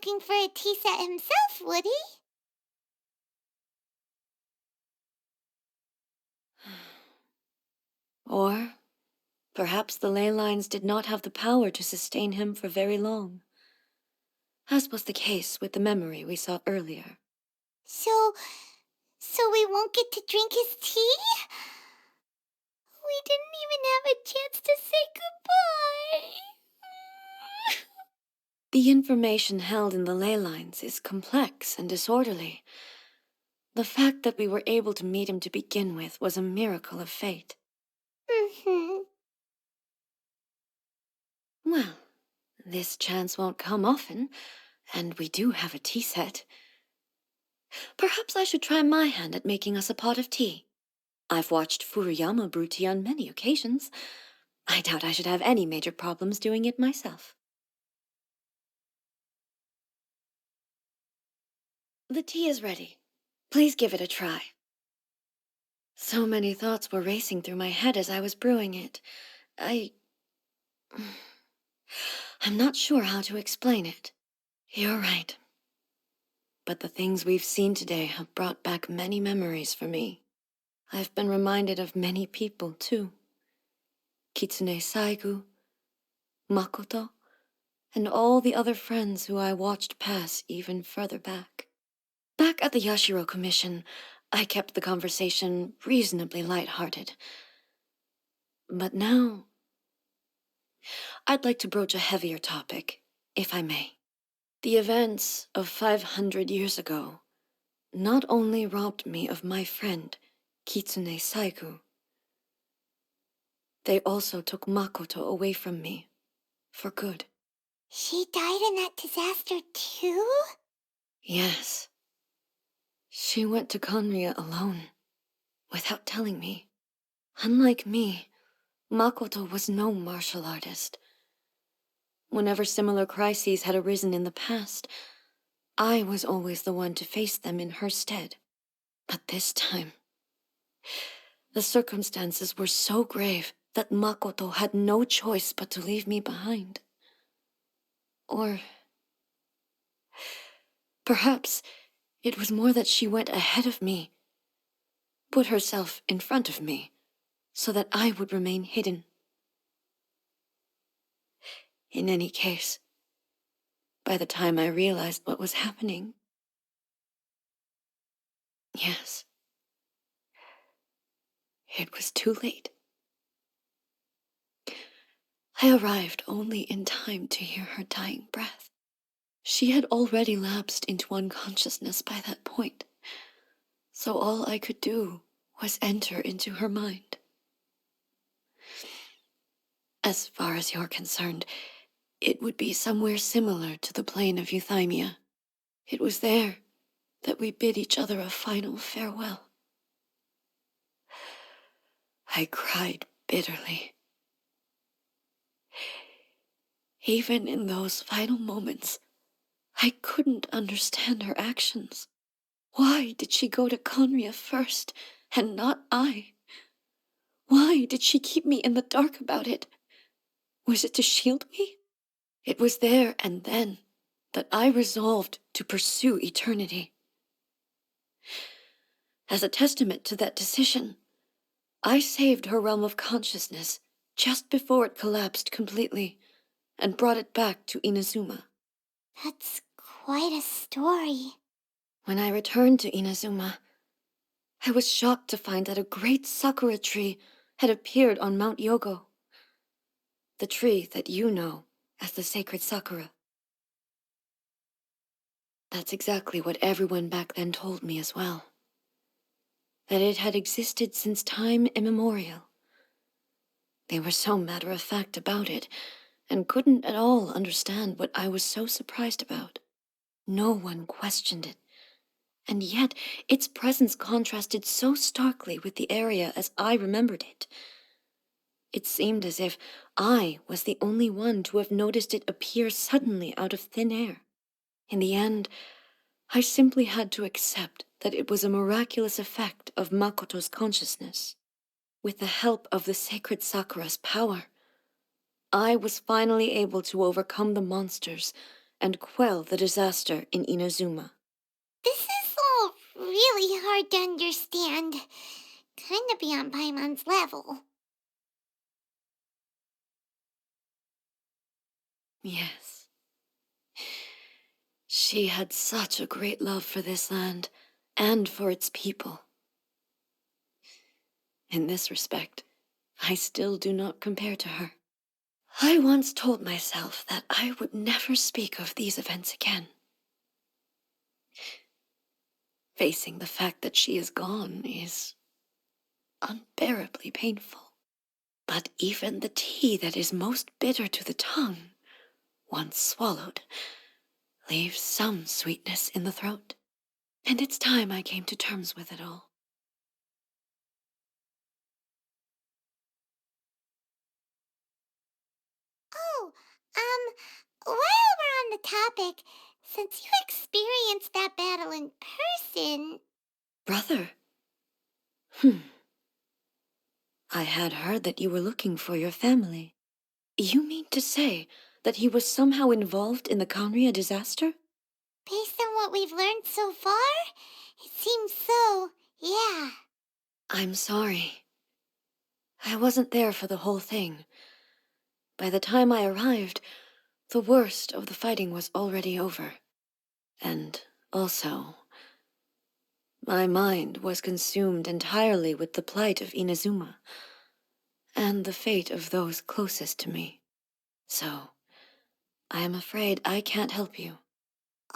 looking for a tea set himself, would he? Or perhaps the ley lines did not have the power to sustain him for very long, as was the case with the memory we saw earlier. So, so we won't get to drink his tea? We didn't even have a chance to say goodbye. The information held in the ley lines is complex and disorderly. The fact that we were able to meet him to begin with was a miracle of fate. Mm-hmm. Well, this chance won't come often, and we do have a tea set. Perhaps I should try my hand at making us a pot of tea. I've watched Furuyama brew tea on many occasions. I doubt I should have any major problems doing it myself. The tea is ready. Please give it a try. So many thoughts were racing through my head as I was brewing it. I'm not sure how to explain it. You're right. But the things we've seen today have brought back many memories for me. I've been reminded of many people, too. Kitsune Saigu, Makoto, and all the other friends who I watched pass even further back. Back at the Yashiro Commission, I kept the conversation reasonably light-hearted. But now, I'd like to broach a heavier topic, if I may. The events of 500 years ago not only robbed me of my friend, Kitsune Saigu, they also took Makoto away from me, for good. She died in that disaster too? Yes. She went to Conria alone, without telling me. Unlike me, Makoto was no martial artist. Whenever similar crises had arisen in the past, I was always the one to face them in her stead. But this time, the circumstances were so grave that Makoto had no choice but to leave me behind. Or perhaps it was more that she went ahead of me, put herself in front of me, so that I would remain hidden. In any case, by the time I realized what was happening, yes, it was too late. I arrived only in time to hear her dying breath. She had already lapsed into unconsciousness by that point, so all I could do was enter into her mind. As far as you're concerned, it would be somewhere similar to the plane of Euthymia. It was there that we bid each other a final farewell. I cried bitterly. Even in those final moments, I couldn't understand her actions. Why did she go to Conria first, and not I? Why did she keep me in the dark about it? Was it to shield me? It was there and then that I resolved to pursue eternity. As a testament to that decision, I saved her realm of consciousness just before it collapsed completely and brought it back to Inazuma. That's quite a story. When I returned to Inazuma, I was shocked to find that a great sakura tree had appeared on Mount Yogo, the tree that you know as the sacred sakura. That's exactly what everyone back then told me as well. That it had existed since time immemorial. They were so matter-of-fact about it, and couldn't at all understand what I was so surprised about. No one questioned it, and yet its presence contrasted so starkly with the area as I remembered it. It seemed as if I was the only one to have noticed it appear suddenly out of thin air. In the end, I simply had to accept that it was a miraculous effect of Makoto's consciousness. With the help of the sacred Sakura's power, I was finally able to overcome the monsters and quell the disaster in Inazuma. This is all really hard to understand. Kinda beyond Paimon's level. Yes. She had such a great love for this land and for its people. In this respect, I still do not compare to her. I once told myself that I would never speak of these events again. Facing the fact that she is gone is unbearably painful. But even the tea that is most bitter to the tongue, once swallowed, leaves some sweetness in the throat. And it's time I came to terms with it all. Oh, while we're on the topic, since you experienced that battle in person, Brother? I had heard that you were looking for your family. You mean to say that he was somehow involved in the Conria disaster? based on what we've learned so far, it seems so, yeah. I'm sorry. I wasn't there for the whole thing. By the time I arrived, the worst of the fighting was already over. And also, my mind was consumed entirely with the plight of Inazuma and the fate of those closest to me. So, I am afraid I can't help you.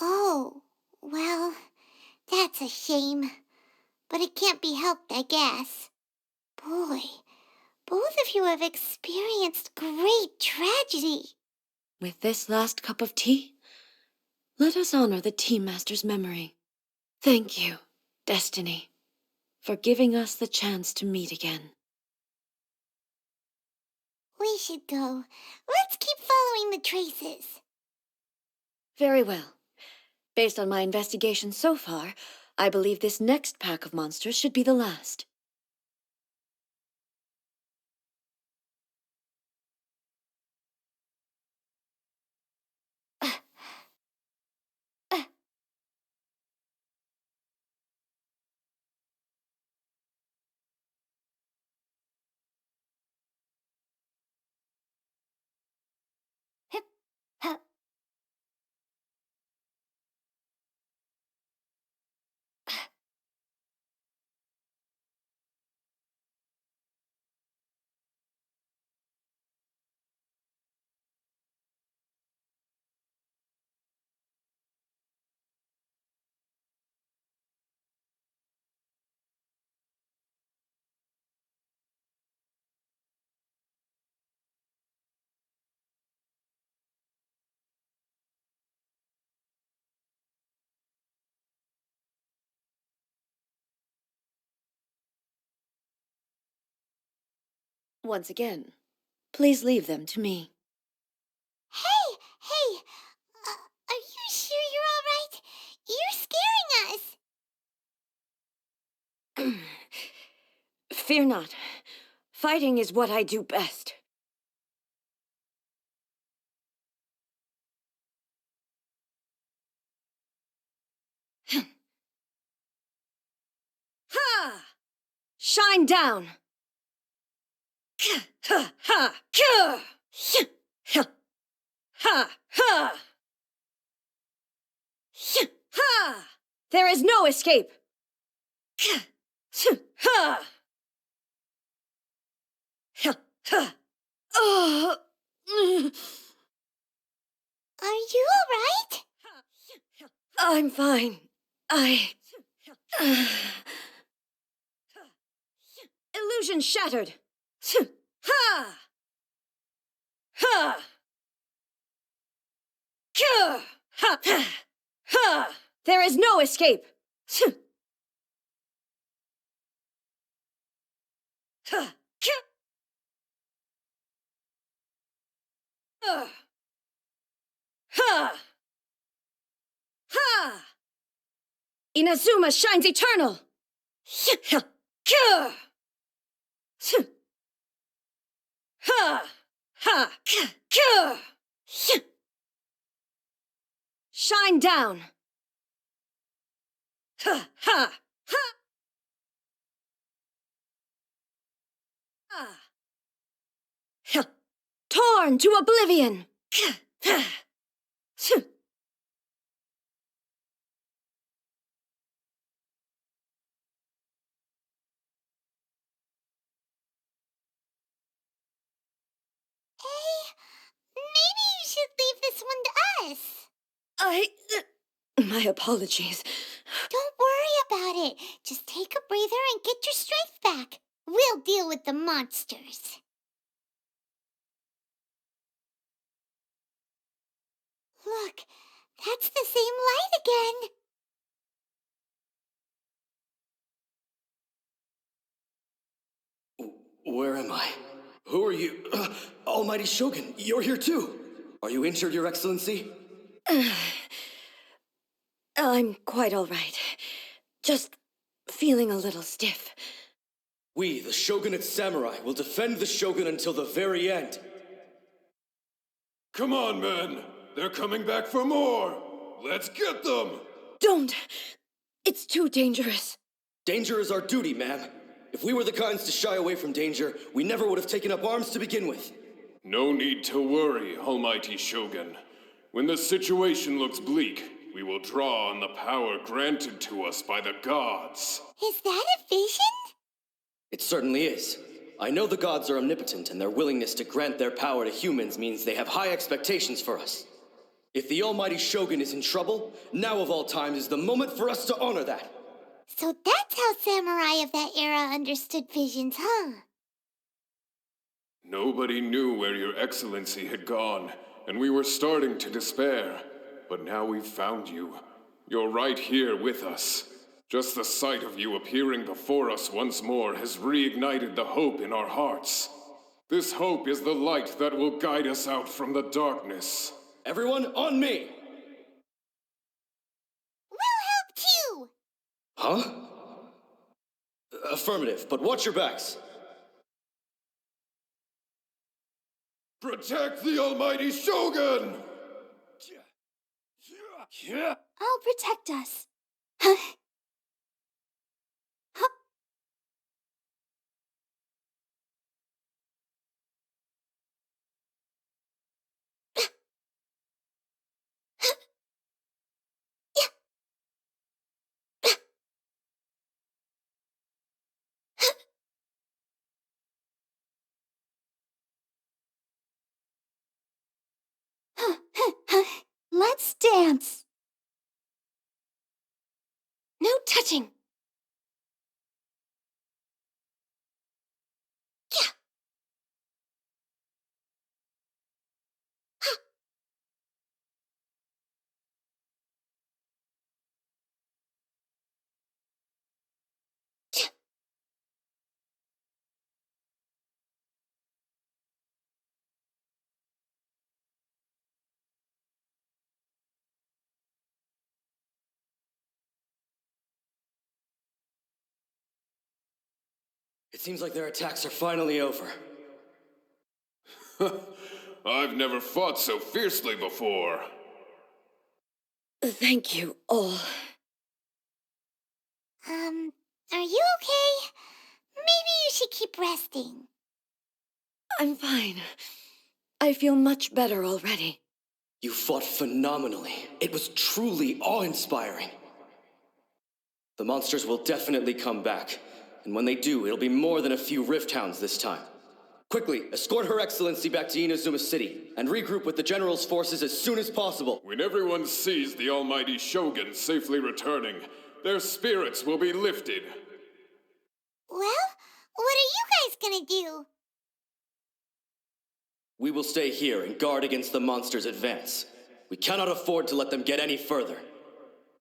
Oh, well, that's a shame. But it can't be helped, I guess. Boy, both of you have experienced great tragedy. With this last cup of tea, let us honor the Tea Master's memory. Thank you, Destiny, for giving us the chance to meet again. We should go. Let's keep following the traces. Very well. Based on my investigation so far, I believe this next pack of monsters should be the last. Hip, hop. Once again, please leave them to me. Hey, are you sure you're all right? You're scaring us. Fear not. Fighting is what I do best. Ha! Shine down! Ha! Ha! Ha! Ha! Ha! Ha! Ha! There is no escape! Ha! Ha! Ha! Oh! Are you all right? I'm fine. Illusion shattered! Ha! Ha! Ha! Ha! Ha! There is no escape! Ha! Ha! Ha! Inazuma shines eternal! Ha! Ha! Ha! Shine down! Ha! Ha! Ha! Ha! Ha! Torn to oblivion! Ha! Ha! Ha! Hey, maybe you should leave this one to us. My apologies. Don't worry about it. Just take a breather and get your strength back. We'll deal with the monsters. Look, that's the same light again. Where am I? Who are you? Almighty Shogun, you're here too. Are you injured, Your Excellency? I'm quite all right. Just feeling a little stiff. We, the Shogunate Samurai, will defend the Shogun until the very end. Come on, men! They're coming back for more! Let's get them! Don't! It's too dangerous. Danger is our duty, ma'am. If we were the kinds to shy away from danger, we never would have taken up arms to begin with. No need to worry, Almighty Shogun. When the situation looks bleak, we will draw on the power granted to us by the gods. Is that a vision? It certainly is. I know the gods are omnipotent, and their willingness to grant their power to humans means they have high expectations for us. If the Almighty Shogun is in trouble, now of all times is the moment for us to honor that. So that's how samurai of that era understood visions, huh? Nobody knew where Your Excellency had gone, and we were starting to despair. But now we've found you. You're right here with us. Just the sight of you appearing before us once more has reignited the hope in our hearts. This hope is the light that will guide us out from the darkness. Everyone, on me! We'll help too! Huh? Affirmative, but watch your backs. Protect the Almighty Shogun! I'll protect us. Huh? Huh? Let's dance. No touching. Yeah. It seems like their attacks are finally over. I've never fought so fiercely before. Thank you all. Are you okay? Maybe you should keep resting. I'm fine. I feel much better already. You fought phenomenally. It was truly awe-inspiring. The monsters will definitely come back. And when they do, it'll be more than a few Rift Hounds this time. Quickly, escort Her Excellency back to Inazuma City, and regroup with the General's forces as soon as possible. When everyone sees the Almighty Shogun safely returning, their spirits will be lifted. Well, what are you guys gonna do? We will stay here and guard against the monsters' advance. We cannot afford to let them get any further.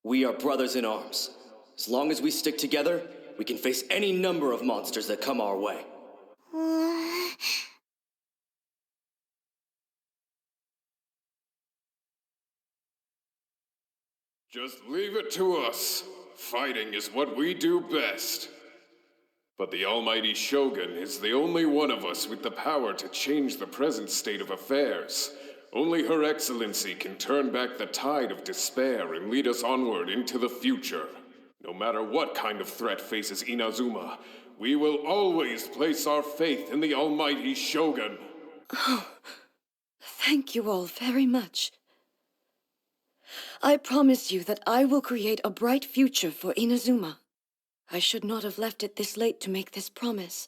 We are brothers in arms. As long as we stick together, we can face any number of monsters that come our way. Just leave it to us. Fighting is what we do best. But the Almighty Shogun is the only one of us with the power to change the present state of affairs. Only Her Excellency can turn back the tide of despair and lead us onward into the future. No matter what kind of threat faces Inazuma, we will always place our faith in the almighty Shogun. Oh, thank you all very much. I promise you that I will create a bright future for Inazuma. I should not have left it this late to make this promise.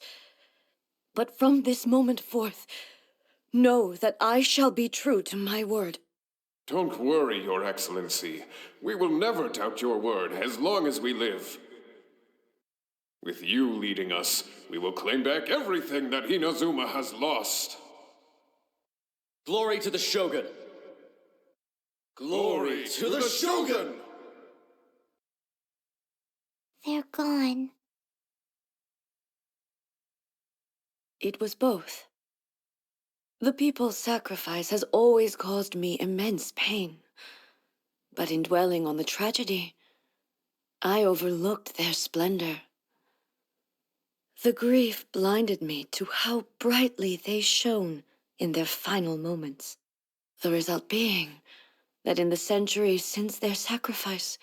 But from this moment forth, know that I shall be true to my word. Don't worry, Your Excellency. We will never doubt your word as long as we live. With you leading us, we will claim back everything that Inazuma has lost. Glory to the Shogun! Glory to the Shogun! They're gone. It was both. The people's sacrifice has always caused me immense pain. But in dwelling on the tragedy, I overlooked their splendor. The grief blinded me to how brightly they shone in their final moments. The result being that in the centuries since their sacrifice,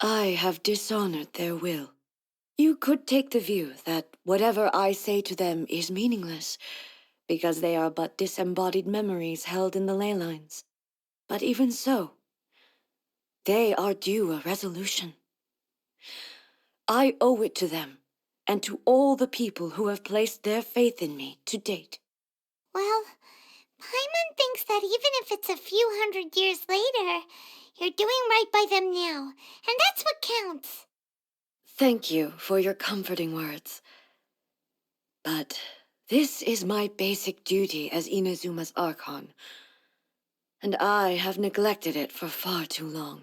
I have dishonored their will. You could take the view that whatever I say to them is meaningless, because they are but disembodied memories held in the ley lines. But even so, they are due a resolution. I owe it to them, and to all the people who have placed their faith in me to date. Well, Paimon thinks that even if it's a few hundred years later, you're doing right by them now, and that's what counts. Thank you for your comforting words. But this is my basic duty as Inazuma's Archon, and I have neglected it for far too long.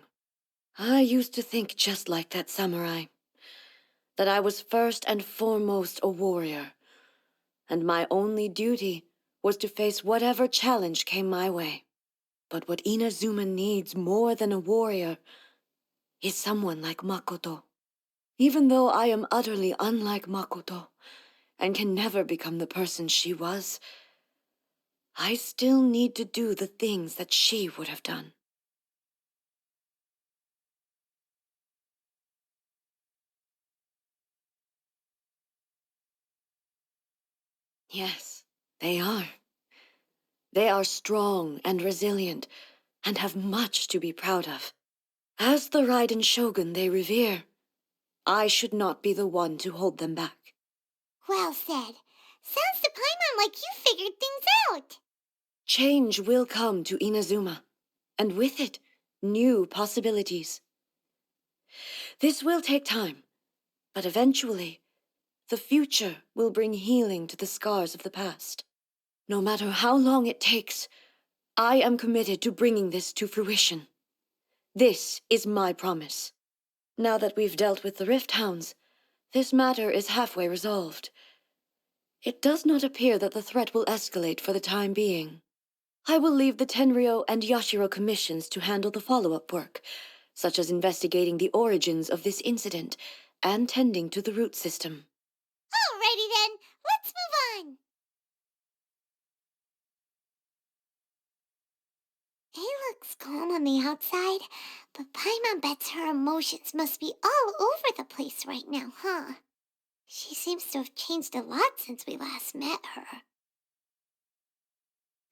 I used to think just like that samurai, that I was first and foremost a warrior, and my only duty was to face whatever challenge came my way. But what Inazuma needs more than a warrior is someone like Makoto. Even though I am utterly unlike Makoto, and can never become the person she was, I still need to do the things that she would have done. Yes, they are. They are strong and resilient, and have much to be proud of. As the Raiden Shogun they revere, I should not be the one to hold them back. Well said. Sounds to Paimon like you figured things out. Change will come to Inazuma, and with it, new possibilities. This will take time, but eventually, the future will bring healing to the scars of the past. No matter how long it takes, I am committed to bringing this to fruition. This is my promise. Now that we've dealt with the Rift Hounds, this matter is halfway resolved. It does not appear that the threat will escalate for the time being. I will leave the Tenryo and Yashiro commissions to handle the follow-up work, such as investigating the origins of this incident and tending to the root system. Alrighty then, let's move on. He looks calm on the outside, but Paimon bets her emotions must be all over the place right now, huh? She seems to have changed a lot since we last met her.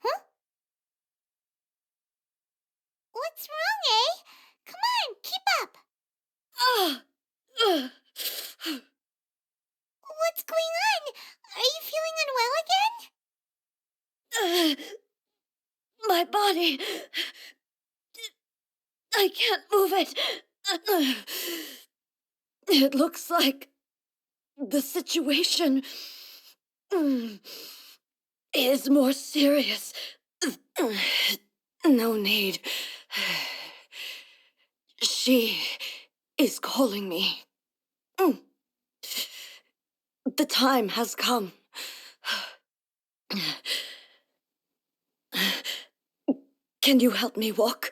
Huh? What's wrong, eh? Come on, keep up. Ah! What's going on? Are you feeling unwell again? My body... I can't move it. It looks like the situation is more serious. No need. She is calling me. The time has come. Can you help me walk?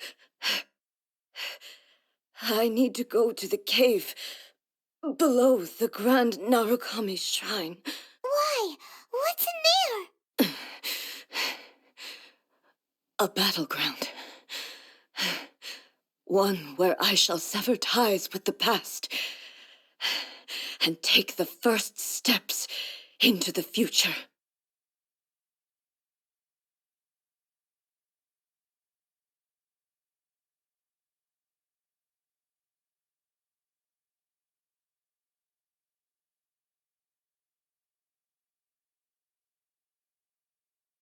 I need to go to the cave below the Grand Narukami Shrine. Why? What's in there? A battleground. One where I shall sever ties with the past and take the first steps into the future.